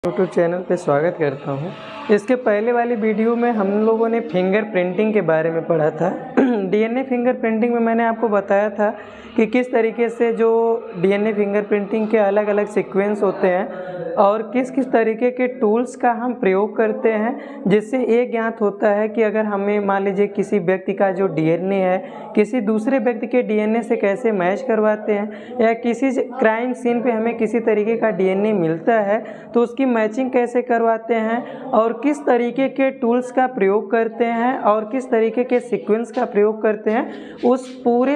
YouTube channel पे स्वागत करता हूँ। इसके पहले वाली वीडियो में हम लोगों ने फिंगर प्रिंटिंग के बारे में पढ़ा था। डीएनए फिंगर प्रिंटिंग में मैंने आपको बताया था कि किस तरीके से जो डीएनए फिंगर प्रिंटिंग के अलग अलग सीक्वेंस होते हैं और किस किस तरीके के टूल्स का हम प्रयोग करते हैं, जिससे ये ज्ञात होता है कि अगर हमें मान लीजिए किसी व्यक्ति का जो डीएनए है किसी दूसरे व्यक्ति के डीएनए से कैसे मैच करवाते हैं, या किसी क्राइम सीन पे हमें किसी तरीके का डीएनए मिलता है तो उसकी मैचिंग कैसे करवाते हैं और किस तरीके के टूल्स का प्रयोग करते हैं और किस तरीके के सीक्वेंस का प्रयोग करते हैं, उस पूरे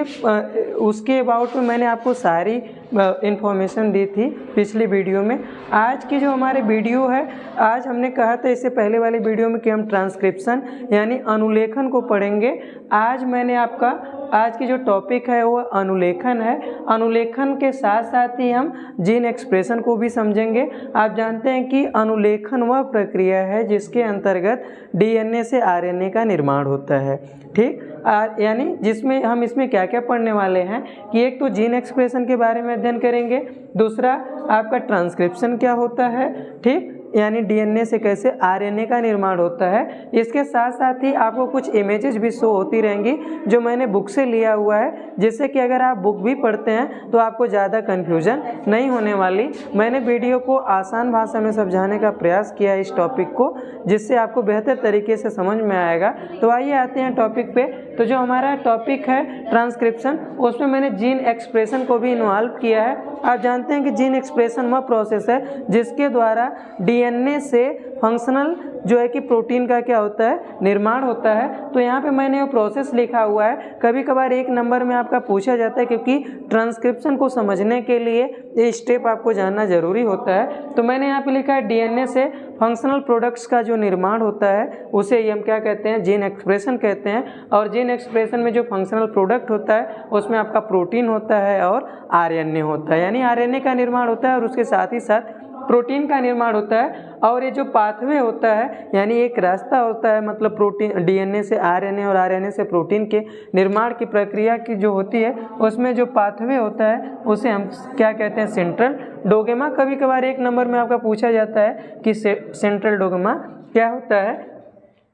उसके अबाउट में मैंने आपको सारी इन्फॉर्मेशन दी थी पिछली वीडियो में। आज की जो हमारे वीडियो है, आज हमने कहा था इससे पहले वाली वीडियो में कि हम ट्रांसक्रिप्शन यानी अनुलेखन को पढ़ेंगे। आज मैंने आपका आज की जो टॉपिक है वो अनुलेखन है। अनुलेखन के साथ साथ ही हम जीन एक्सप्रेशन को भी समझेंगे। आप जानते हैं कि अनुलेखन वह प्रक्रिया है जिसके अंतर्गत डीएनए से आरएनए का निर्माण होता है, ठीक। यानी जिसमें हम इसमें क्या क्या पढ़ने वाले हैं कि एक तो जीन एक्सप्रेशन के बारे में अध्ययन करेंगे, दूसरा आपका ट्रांसक्रिप्शन क्या होता है, ठीक, यानी डीएनए से कैसे आरएनए का निर्माण होता है। इसके साथ साथ ही आपको कुछ इमेजेस भी शो होती रहेंगी जो मैंने बुक से लिया हुआ है, जिससे कि अगर आप बुक भी पढ़ते हैं तो आपको ज़्यादा कन्फ्यूजन नहीं होने वाली। मैंने वीडियो को आसान भाषा में समझाने का प्रयास किया है इस टॉपिक को, जिससे आपको बेहतर तरीके से समझ में आएगा। तो आइए आते हैं टॉपिक पे। तो जो हमारा टॉपिक है ट्रांसक्रिप्शन, उसमें मैंने जीन एक्सप्रेशन को भी इन्वॉल्व किया है। आप जानते हैं कि जीन एक्सप्रेशन वह प्रोसेस है जिसके द्वारा डीएनए से फंक्शनल जो है कि प्रोटीन का क्या होता है, निर्माण होता है। तो यहाँ पे मैंने वो प्रोसेस लिखा हुआ है। कभी कभार एक नंबर में आपका पूछा जाता है, क्योंकि ट्रांसक्रिप्शन को समझने के लिए ये स्टेप आपको जानना जरूरी होता है। तो मैंने यहाँ पे लिखा है डीएनए से फंक्शनल प्रोडक्ट्स का जो निर्माण होता है उसे हम क्या कहते हैं, जीन एक्सप्रेशन कहते हैं। और जीन एक्सप्रेशन में जो फंक्शनल प्रोडक्ट होता है उसमें आपका प्रोटीन होता है और आरएनए होता है, यानी आरएनए का निर्माण होता है और उसके साथ ही साथ प्रोटीन का निर्माण होता है। और ये जो पाथवे होता है, यानी एक रास्ता होता है, मतलब प्रोटीन डीएनए से आरएनए और आरएनए से प्रोटीन के निर्माण की प्रक्रिया की जो होती है उसमें जो पाथवे होता है उसे हम क्या कहते हैं, सेंट्रल डोगेमा। कभी कभार एक नंबर में आपका पूछा जाता है कि सेंट्रल डोगेमा क्या होता है।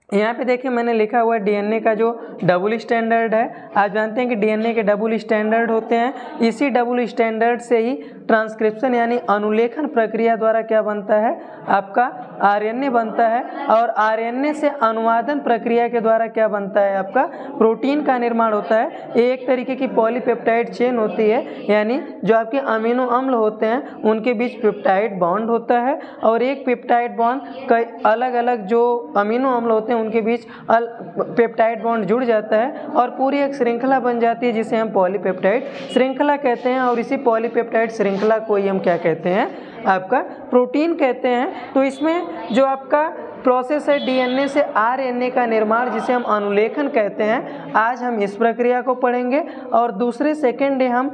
यहाँ पे देखिए मैंने लिखा हुआ है डीएनए का जो डबल स्टैंडर्ड है। आप जानते हैं कि डीएनए के डबल स्टैंडर्ड होते हैं। इसी डबल स्टैंडर्ड से ही ट्रांसक्रिप्शन यानी अनुलेखन प्रक्रिया द्वारा क्या बनता है, आपका आरएनए बनता है। और आरएनए से अनुवादन प्रक्रिया के द्वारा क्या बनता है, आपका प्रोटीन का निर्माण होता है। एक तरीके की पॉलीपेप्टाइड चेन होती है, यानी जो आपके अमीनो अम्ल होते हैं उनके बीच पेप्टाइड बॉन्ड होता है। और एक पेप्टाइड बॉन्ड कई अलग अलग जो अमीनो अम्ल होते हैं उनके बीच पेप्टाइड बॉन्ड जुड़ जाता है और पूरी एक श्रृंखला बन जाती है, जिसे हम पॉलीपेप्टाइड श्रृंखला कहते हैं। और इसी पॉलीपेप्टाइड श्रृंखला को ही हम क्या कहते हैं, आपका प्रोटीन कहते हैं। तो इसमें जो आपका प्रोसेस है डीएनए से आरएनए का निर्माण, जिसे हम अनुलेखन कहते हैं, आज हम इस प्रक्रिया को पढ़ेंगे। और दूसरे सेकेंड डे हम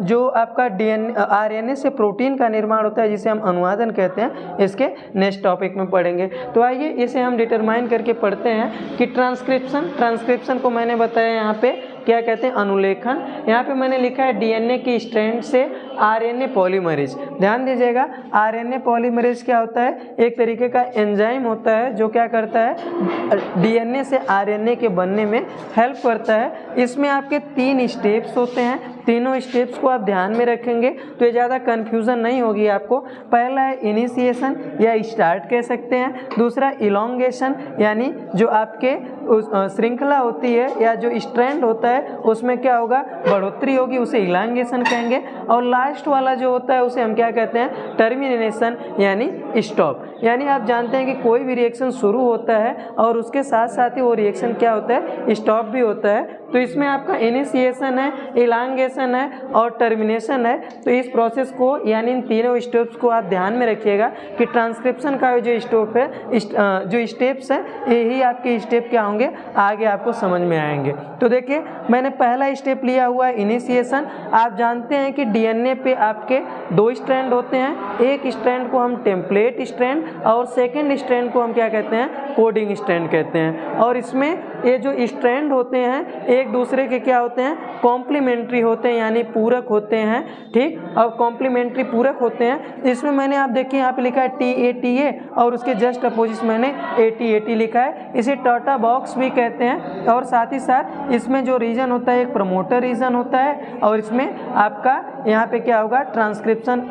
जो आपका डीएनए आरएनए से प्रोटीन का निर्माण होता है जिसे हम अनुवादन कहते हैं, इसके नेक्स्ट टॉपिक में पढ़ेंगे। तो आइए इसे हम डिटरमाइन करके पढ़ते हैं कि ट्रांसक्रिप्शन को मैंने बताया यहाँ पे क्या कहते हैं, अनुलेखन। यहाँ पे मैंने लिखा है डीएनए की स्ट्रैंड से आरएनए पॉलीमरेज। ध्यान दीजिएगा, आरएनए पॉलीमरेज क्या होता है, एक तरीके का एंजाइम होता है जो क्या करता है, डीएनए से आरएनए के बनने में हेल्प करता है। इसमें आपके 3 स्टेप्स होते हैं। तीनों स्टेप्स को आप ध्यान में रखेंगे तो ये ज़्यादा कन्फ्यूज़न नहीं होगी आपको। पहला है इनिशिएशन या स्टार्ट कह सकते हैं, दूसरा इलोंगेशन यानी जो आपके श्रृंखला होती है या जो स्ट्रैंड होता है उसमें क्या होगा, बढ़ोतरी होगी, उसे इलांगेशन कहेंगे। और लास्ट वाला जो होता है उसे हम क्या कहते हैं, टर्मिनेशन यानी स्टॉप। यानी आप जानते हैं कि कोई भी रिएक्शन शुरू होता है और उसके साथ साथ ही वो रिएक्शन क्या होता है, स्टॉप भी होता है। तो इसमें आपका इनिशिएशन है, इलांगेशन है और टर्मिनेशन है। तो इस प्रोसेस को यानी इन तीनों स्टेप्स को आप ध्यान में रखिएगा कि ट्रांसक्रिप्शन का जो स्टेप है, जो स्टेप्स है, यही आपके स्टेप क्या होंगे, आगे आपको समझ में आएंगे। तो देखिए मैंने पहला स्टेप लिया हुआ है इनिशिएशन। आप जानते हैं कि डीएनए पे आपके 2 स्ट्रैंड होते हैं, एक स्ट्रैंड को हम टेम्पलेट स्ट्रैंड और सेकेंड स्ट्रैंड को हम क्या कहते हैं, कोडिंग स्ट्रैंड कहते हैं। और इसमें ये जो स्ट्रैंड होते हैं एक दूसरे के क्या होते हैं, कॉम्प्लीमेंट्री होते हैं, यानी पूरक होते हैं, ठीक। और कॉम्प्लीमेंट्री पूरक होते हैं। इसमें मैंने आप देखिए यहाँ पे लिखा है TA और उसके जस्ट अपोजिट मैंने AT लिखा है, इसे टाटा बॉक्स भी कहते हैं। और साथ ही साथ इसमें जो रीजन होता है एक प्रमोटर रीजन होता है, और इसमें आपका यहाँ पे क्या होगा, ट्रांसक्रिप्शन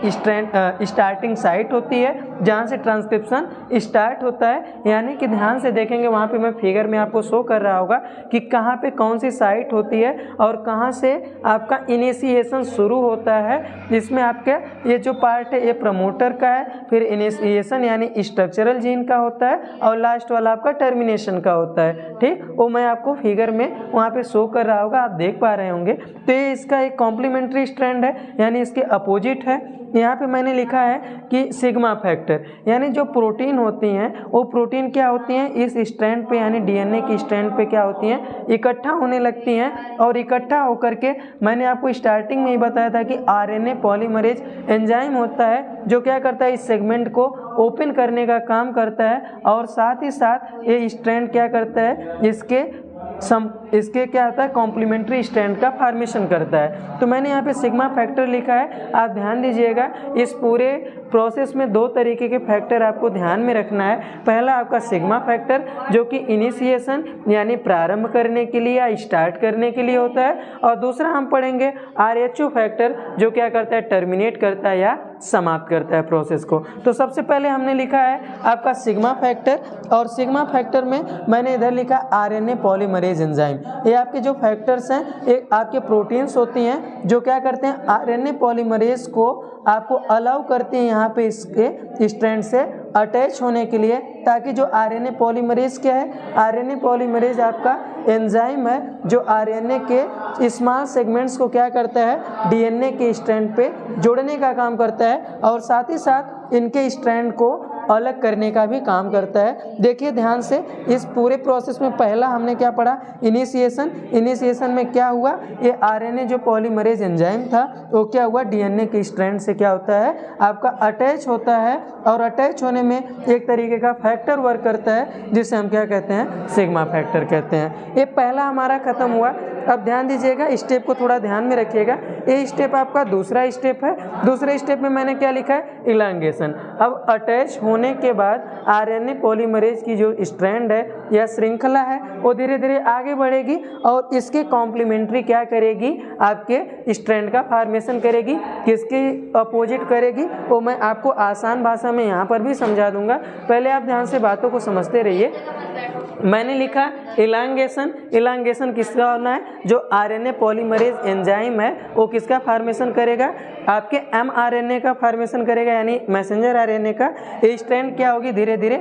स्टार्टिंग साइट होती है जहाँ से ट्रांसक्रिप्शन स्टार्ट होता है। यानी कि ध्यान से देखेंगे वहाँ पे मैं फिगर में आपको शो कर रहा होगा कि कहाँ पे कौन सी साइट होती है और कहाँ से आपका इनिशिएशन शुरू होता है। इसमें आपके ये जो पार्ट है ये प्रमोटर का है, फिर इनिशिएशन यानी स्ट्रक्चरल जीन का होता है, और लास्ट वाला आपका टर्मिनेशन का होता है, ठीक। वो मैं आपको फिगर में वहाँ पे शो कर रहा होगा, आप देख पा रहे होंगे। तो ये इसका एक कॉम्प्लीमेंट्री स्ट्रैंड है, यानी इसके अपोजिट है। यहाँ पे मैंने लिखा है कि सिग्मा फैक्टर, यानी जो प्रोटीन होती हैं वो प्रोटीन क्या होती हैं, इस स्ट्रैंड पे यानी डीएनए की स्ट्रैंड पे क्या होती हैं, इकट्ठा होने लगती हैं। और इकट्ठा होकर के मैंने आपको स्टार्टिंग में ही बताया था कि आरएनए पॉलीमरेज एंजाइम होता है जो क्या करता है, इस सेगमेंट को ओपन करने का काम करता है। और साथ ही साथ ये स्ट्रैंड क्या करता है, इसके क्या होता है, कॉम्प्लीमेंट्री स्ट्रैंड का फॉर्मेशन करता है। तो मैंने यहाँ पे सिग्मा फैक्टर लिखा है। आप ध्यान दीजिएगा, इस पूरे प्रोसेस में 2 तरीके के फैक्टर आपको ध्यान में रखना है। पहला आपका सिग्मा फैक्टर जो कि इनिशिएशन यानी प्रारंभ करने के लिए या स्टार्ट करने के लिए होता है, और दूसरा हम पढ़ेंगे RH फैक्टर जो क्या करता है, टर्मिनेट करता है या समाप्त करता है प्रोसेस को। तो सबसे पहले हमने लिखा है आपका सिग्मा फैक्टर, और सिग्मा फैक्टर में मैंने इधर लिखा आरएनए पॉलीमरेज एंजाइम। ये आपके जो फैक्टर्स हैं एक आपके प्रोटीन्स होती हैं जो क्या करते हैं, आरएनए पॉलीमरेज को आपको अलाउ करती हैं यहाँ पे इसके स्ट्रैंड से अटैच होने के लिए, ताकि जो आरएनए पॉलीमरेज क्या है, आरएनए पॉलीमरेज आपका एंजाइम है जो आरएनए के स्मॉल सेगमेंट्स को क्या करता है, डीएनए के स्ट्रैंड पे जोड़ने का काम करता है, और साथ ही साथ इनके स्ट्रैंड को अलग करने का भी काम करता है। देखिए ध्यान से, इस पूरे प्रोसेस में पहला हमने क्या पढ़ा, इनिशिएशन। इनिशिएशन में क्या हुआ, ये आरएनए जो पॉलीमरेज एंजाइम था वो क्या हुआ, डीएनए के स्ट्रैंड से क्या होता है, आपका अटैच होता है, और अटैच होने में एक तरीके का फैक्टर वर्क करता है जिसे हम क्या कहते हैं, सिग्मा फैक्टर कहते हैं। ये पहला हमारा खत्म हुआ। अब ध्यान दीजिएगा, स्टेप को थोड़ा ध्यान में रखिएगा। ये स्टेप आपका दूसरा स्टेप है। दूसरे स्टेप में मैंने क्या लिखा है, इलांगेशन। अब अटैच होने के बाद आरएनए पॉलीमरेज की जो स्ट्रैंड है या श्रृंखला है वो धीरे धीरे आगे बढ़ेगी और इसके कॉम्प्लीमेंट्री क्या करेगी, आपके स्ट्रैंड का फॉर्मेशन करेगी। किसके अपोजिट करेगी वो मैं आपको आसान भाषा में यहाँ पर भी समझा दूंगा। पहले आप ध्यान से बातों को समझते रहिए। मैंने लिखा इलांगेशन। इलांगेशन किसका होना है, जो आरएनए पॉलीमरेज एंजाइम है वो किसका फॉर्मेशन करेगा, आपके mRNA का फॉर्मेशन करेगा, यानी मैसेंजर आरएनए का। स्ट्रैंड क्या होगी, धीरे धीरे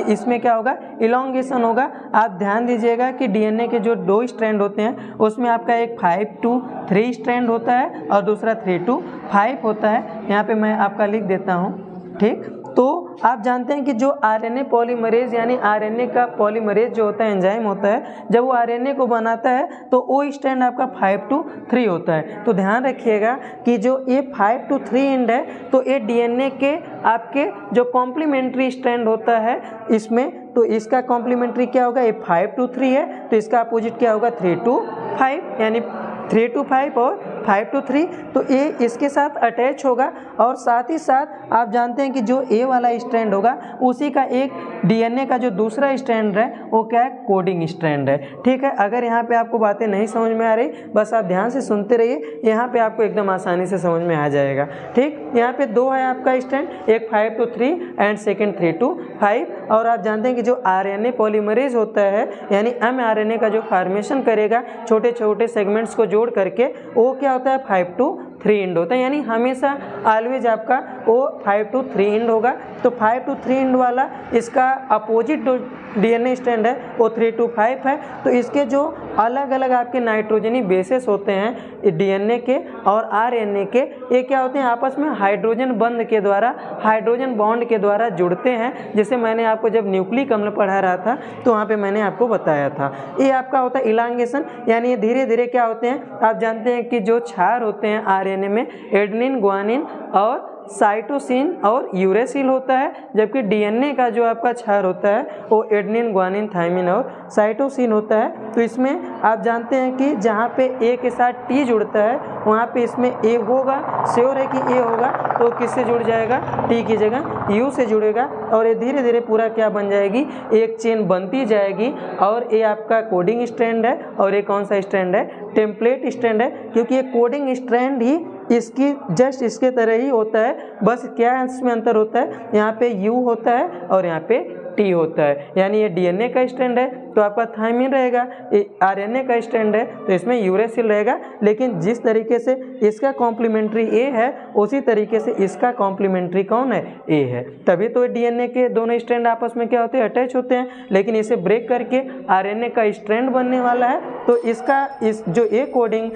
इसमें क्या होगा, इलांगेशन होगा। आप ध्यान दीजिएगा कि डीएनए के जो 2 स्ट्रैंड होते हैं उसमें आपका एक 5 to 3 स्ट्रैंड होता है और दूसरा 3 to 5 होता है। यहाँ पे मैं आपका लिख देता हूँ, ठीक। तो आप जानते हैं कि जो आरएनए पॉलीमरेज यानी आरएनए का पॉलीमरेज जो होता है एंजाइम होता है, जब वो आरएनए को बनाता है तो वो स्ट्रैंड आपका 5 to 3 होता है। तो ध्यान रखिएगा कि जो ये 5 to 3 एंड है तो ये डीएनए के आपके जो कॉम्प्लीमेंट्री स्ट्रैंड होता है इसमें, तो इसका कॉम्प्लीमेंट्री क्या होगा, ये 5 to 3 है तो इसका अपोजिट क्या होगा, 3 to 5, यानी 3 to 5 और 5 to 3। तो ये इसके साथ अटैच होगा। और साथ ही साथ आप जानते हैं कि जो ए वाला स्ट्रैंड होगा उसी का एक डीएनए का जो दूसरा स्ट्रैंड है वो क्या है, कोडिंग स्ट्रैंड है, ठीक है। अगर यहाँ पे आपको बातें नहीं समझ में आ रही, बस आप ध्यान से सुनते रहिए, यहाँ पे आपको एकदम आसानी से समझ में आ जाएगा, ठीक। यहाँ पे 2 है आपका स्ट्रैंड, एक 5 to 3 एंड सेकेंड 3 to 5। और आप जानते हैं कि जो आरएनए पॉलीमरेज होता है यानी mRNA का जो फॉर्मेशन करेगा छोटे छोटे सेगमेंट्स को जोड़ करके, वो क्या होता है, 5 to 3 एंड होता है। यानी हमेशा ऑलवेज आपका वो 5 to 3 एंड होगा। तो 5 to 3 एंड वाला इसका अपोजिट जो DNA स्ट्रैंड है वो 3 to 5 है। तो इसके जो अलग अलग आपके नाइट्रोजनी बेसेस होते हैं DNA के और RNA के, ये क्या होते हैं आपस में हाइड्रोजन बंध के द्वारा, हाइड्रोजन बॉन्ड के द्वारा जुड़ते हैं। जैसे मैंने आपको जब न्यूक्लिक अम्ल पढ़ा रहा था तो वहाँ पे मैंने आपको बताया था। ये आपका होता है इलांगेशन, यानी ये धीरे धीरे क्या होते हैं, आप जानते हैं कि जो क्षार होते हैं RNA में एडेनिन, ग्वानिन और साइटोसिन और यूरेसिल होता है, जबकि DNA का जो आपका क्षार होता है वो एडेनिन, ग्वानिन, थायमिन और साइटोसिन होता है। तो इसमें आप जानते हैं कि जहाँ पे A के साथ T जुड़ता है वहाँ पे इसमें A होगा, श्योर है कि A होगा, तो किससे जुड़ जाएगा, T की जगह U से जुड़ेगा और ये धीरे धीरे पूरा क्या बन जाएगी, एक चेन बनती जाएगी। और ये आपका कोडिंग स्ट्रैंड है और ये कौन सा स्ट्रैंड है, टेम्पलेट स्ट्रैंड है, क्योंकि ये कोडिंग स्ट्रैंड ही इसकी जस्ट इसके तरह ही होता है। बस क्या इसमें अंतर होता है, यहाँ पे U होता है और यहाँ पे T होता है। यानी ये DNA का स्ट्रैंड है तो आपका थायमिन रहेगा, ये RNA का स्ट्रैंड है तो इसमें यूरेसिल रहेगा। लेकिन जिस तरीके से इसका कॉम्प्लीमेंट्री A है उसी तरीके से इसका कॉम्प्लीमेंट्री कौन है, A है। तभी तो DNA के दोनों स्ट्रैंड आपस में क्या होते हैं, अटैच होते हैं। लेकिन इसे ब्रेक करके RNA का स्ट्रैंड बनने वाला है, तो इसका इस जो A कोडिंग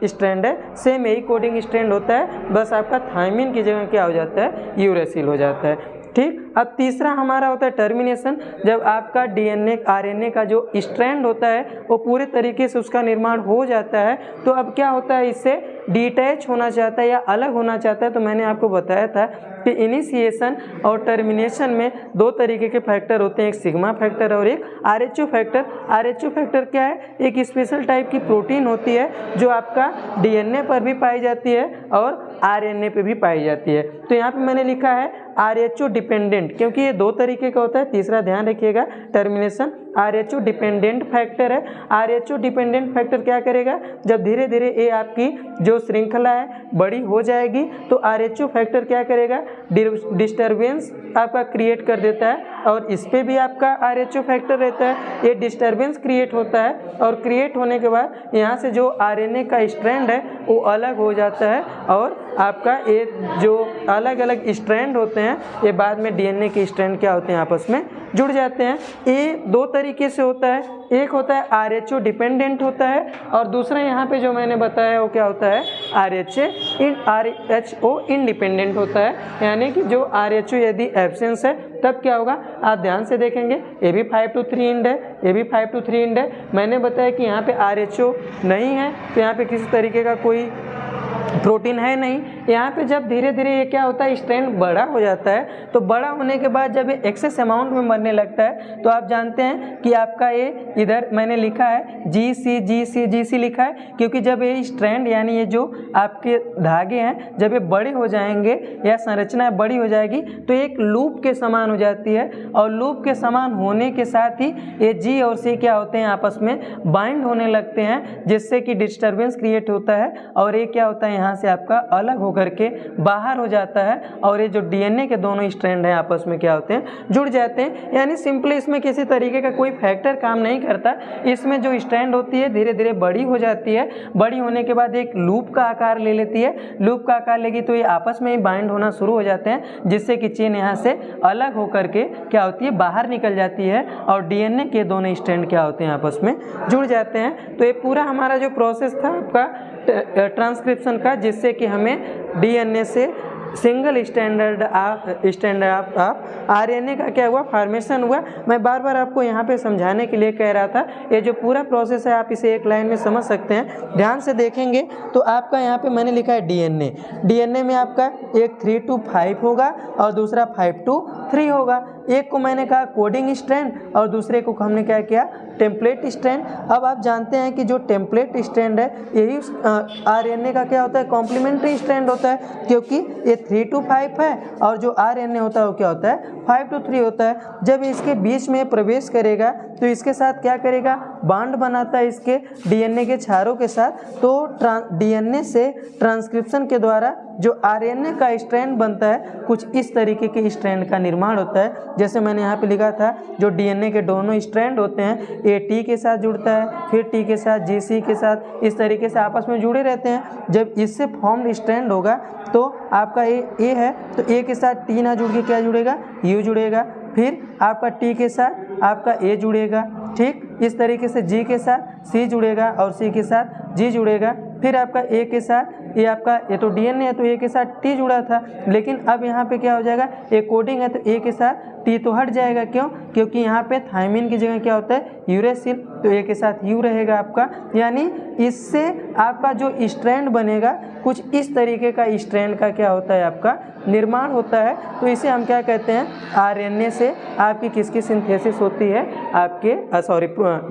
स्ट्रैंड है सेम यही कोडिंग स्ट्रैंड होता है, बस आपका थायमिन की जगह क्या हो जाता है, यूरेसिल हो जाता है। ठीक। अब तीसरा हमारा होता है टर्मिनेशन। जब आपका DNA RNA का जो स्ट्रैंड होता है वो पूरे तरीके से उसका निर्माण हो जाता है, तो अब क्या होता है, इससे डिटैच होना चाहता है या अलग होना चाहता है। तो मैंने आपको बताया था कि इनिशिएशन और टर्मिनेशन में दो तरीके के फैक्टर होते हैं, एक सिग्मा फैक्टर और एक RH फैक्टर। RH फैक्टर क्या है, एक स्पेशल टाइप की प्रोटीन होती है जो आपका DNA पर भी पाई जाती है और RNA पे भी पाई जाती है। तो यहाँ पे मैंने लिखा है RH डिपेंडेंट, क्योंकि ये दो तरीके का होता है। तीसरा ध्यान रखिएगा, टर्मिनेशन RH डिपेंडेंट फैक्टर है। RH डिपेंडेंट फैक्टर क्या करेगा, जब धीरे धीरे ये आपकी जो श्रृंखला है बड़ी हो जाएगी तो RH फैक्टर क्या करेगा, डिस्टर्बेंस आपका क्रिएट कर देता है और इस पे भी आपका RH फैक्टर रहता है। ये डिस्टर्बेंस क्रिएट होता है और क्रिएट होने के बाद यहाँ से जो RNA का स्ट्रैंड है वो अलग हो जाता है और आपका ये जो अलग अलग स्ट्रैंड होते हैं ये बाद में DNA के स्ट्रैंड क्या होते हैं, आपस में जुड़ जाते हैं। ये दो तरीके से होता है, एक होता है RH डिपेंडेंट होता है और दूसरा यहाँ पे जो मैंने बताया वो क्या होता है, RH इंडिपेंडेंट होता है। यानी कि जो RH यदि एब्सेंस है तब क्या होगा, आप ध्यान से देखेंगे ये भी 5 to 3 एंड है, ये भी 5 to 3 एंड है। मैंने बताया कि यहाँ पे RH नहीं है तो यहाँ पे किसी तरीके का कोई प्रोटीन है नहीं। यहाँ पे जब धीरे धीरे ये क्या होता है, स्ट्रैंड बड़ा हो जाता है, तो बड़ा होने के बाद जब ये एक्सेस अमाउंट में बनने लगता है तो आप जानते हैं कि आपका ये इधर मैंने लिखा है GC लिखा है, क्योंकि जब ये स्ट्रैंड यानी ये जो आपके धागे हैं जब ये बड़े हो जाएंगे या संरचना बड़ी हो जाएगी तो एक लूप के समान हो जाती है और लूप के समान होने के साथ ही ये G और C क्या होते हैं, आपस में बाइंड होने लगते हैं, जिससे कि डिस्टर्बेंस क्रिएट होता है और ये क्या होता है, यहाँ से आपका अलग होकर के बाहर हो जाता है और ये जो DNA के दोनों स्ट्रैंड हैं आपस में क्या होते हैं, जुड़ जाते हैं। यानी सिंपली इसमें किसी तरीके का कोई फैक्टर काम नहीं करता। इसमें जो स्ट्रैंड होती है धीरे धीरे बड़ी हो जाती है, बड़ी होने के बाद एक लूप का आकार ले लेती है, लूप का आकार लेगी तो ये आपस में ही बाइंड होना शुरू हो जाते हैं, जिससे कि चेन यहाँ से अलग होकर के क्या होती है, बाहर निकल जाती है और DNA के दोनों स्ट्रैंड क्या होते हैं, आपस में जुड़ जाते हैं। तो ये पूरा हमारा जो प्रोसेस था आपका ट्रांसक्रिप्शन का, जिससे कि हमें DNA से सिंगल स्टैंडर्ड ऑफ RNA का क्या हुआ, फॉर्मेशन हुआ। मैं बार बार आपको यहाँ पे समझाने के लिए कह रहा था, ये जो पूरा प्रोसेस है आप इसे एक लाइन में समझ सकते हैं। ध्यान से देखेंगे तो आपका यहाँ पे मैंने लिखा है DNA में आपका एक 3 to 5 होगा और दूसरा 5 to 3 होगा। एक को मैंने कहा कोडिंग स्ट्रैंड और दूसरे को हमने क्या किया, टेम्पलेट स्ट्रैंड। अब आप जानते हैं कि जो टेम्पलेट स्ट्रैंड है यही RNA का क्या होता है, कॉम्प्लीमेंट्री स्ट्रैंड होता है, क्योंकि ये 3 to 5 है और जो RNA होता है वो क्या होता है, 5 to 3 होता है। जब इसके बीच में प्रवेश करेगा तो इसके साथ क्या करेगा, बॉन्ड बनाता है इसके डीएनए के क्षारों के साथ। तो डीएनए से ट्रांसक्रिप्शन के द्वारा जो आरएनए का स्ट्रैंड बनता है, कुछ इस तरीके के स्ट्रैंड का निर्माण होता है। जैसे मैंने यहाँ पे लिखा था, जो डीएनए के दोनों स्ट्रैंड होते हैं, ए टी के साथ जुड़ता है, फिर टी के साथ, जी सी के साथ, इस तरीके से आपस में जुड़े रहते हैं। जब इससे फॉर्म्ड स्ट्रैंड होगा तो आपका ए है, तो ए के साथ टी ना जुड़ के क्या जुड़ेगा, यू जुड़ेगा। फिर आपका टी के साथ आपका ए जुड़ेगा, ठीक। इस तरीके से जी के साथ सी जुड़ेगा और सी के साथ जी जुड़ेगा। फिर आपका ए के साथ ये तो डीएनए है तो ए के साथ टी जुड़ा था, लेकिन अब यहाँ पे क्या हो जाएगा, ए कोडिंग है तो ए के साथ टी तो हट जाएगा। क्यों? क्योंकि यहाँ पे थायमिन की जगह क्या होता है, यूरेसिल, तो ए के साथ यू रहेगा आपका। यानी इससे आपका जो स्ट्रैंड बनेगा, कुछ इस तरीके का स्ट्रैंड का क्या होता है, आपका निर्माण होता है। तो इसे हम क्या कहते हैं, आरएनए से आपकी किसकी सिंथेसिस होती है, आपके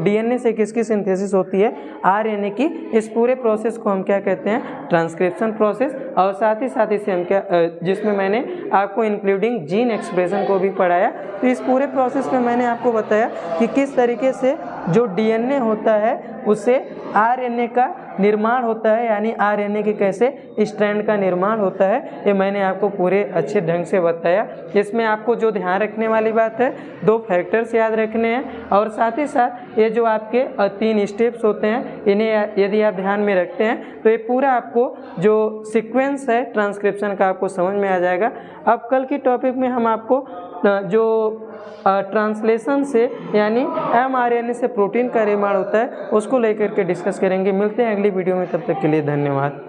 डीएनए से किसकी सिंथेसिस होती है, आरएनए की। इस पूरे प्रोसेस को हम क्या कहते हैं, ट्रांसक्रिप्शन प्रोसेस। और साथ ही साथ इसे हम क्या, जिसमें मैंने आपको इंक्लूडिंग जीन एक्सप्रेशन को भी पढ़ाया। तो इस पूरे प्रोसेस में मैंने आपको बताया कि किस तरीके से जो डीएनए होता है उससे आरएनए का निर्माण होता है, यानी आरएनए के कैसे स्ट्रैंड का निर्माण होता है, ये मैंने आपको पूरे अच्छे ढंग से बताया। इसमें आपको जो ध्यान रखने वाली बात है, 2 फैक्टर्स याद रखने हैं, और साथ ही साथ ये जो आपके 3 स्टेप्स होते हैं, इन्हें यदि आप ध्यान में रखते हैं तो ये पूरा आपको जो सीक्वेंस है ट्रांसक्रिप्शन का आपको समझ में आ जाएगा। अब कल की टॉपिक में हम आपको जो ट्रांसलेशन से यानी mRNA से प्रोटीन का निर्माण होता है उसको लेकर के डिस्कस करेंगे। मिलते हैं अगली वीडियो में, तब तक के लिए धन्यवाद।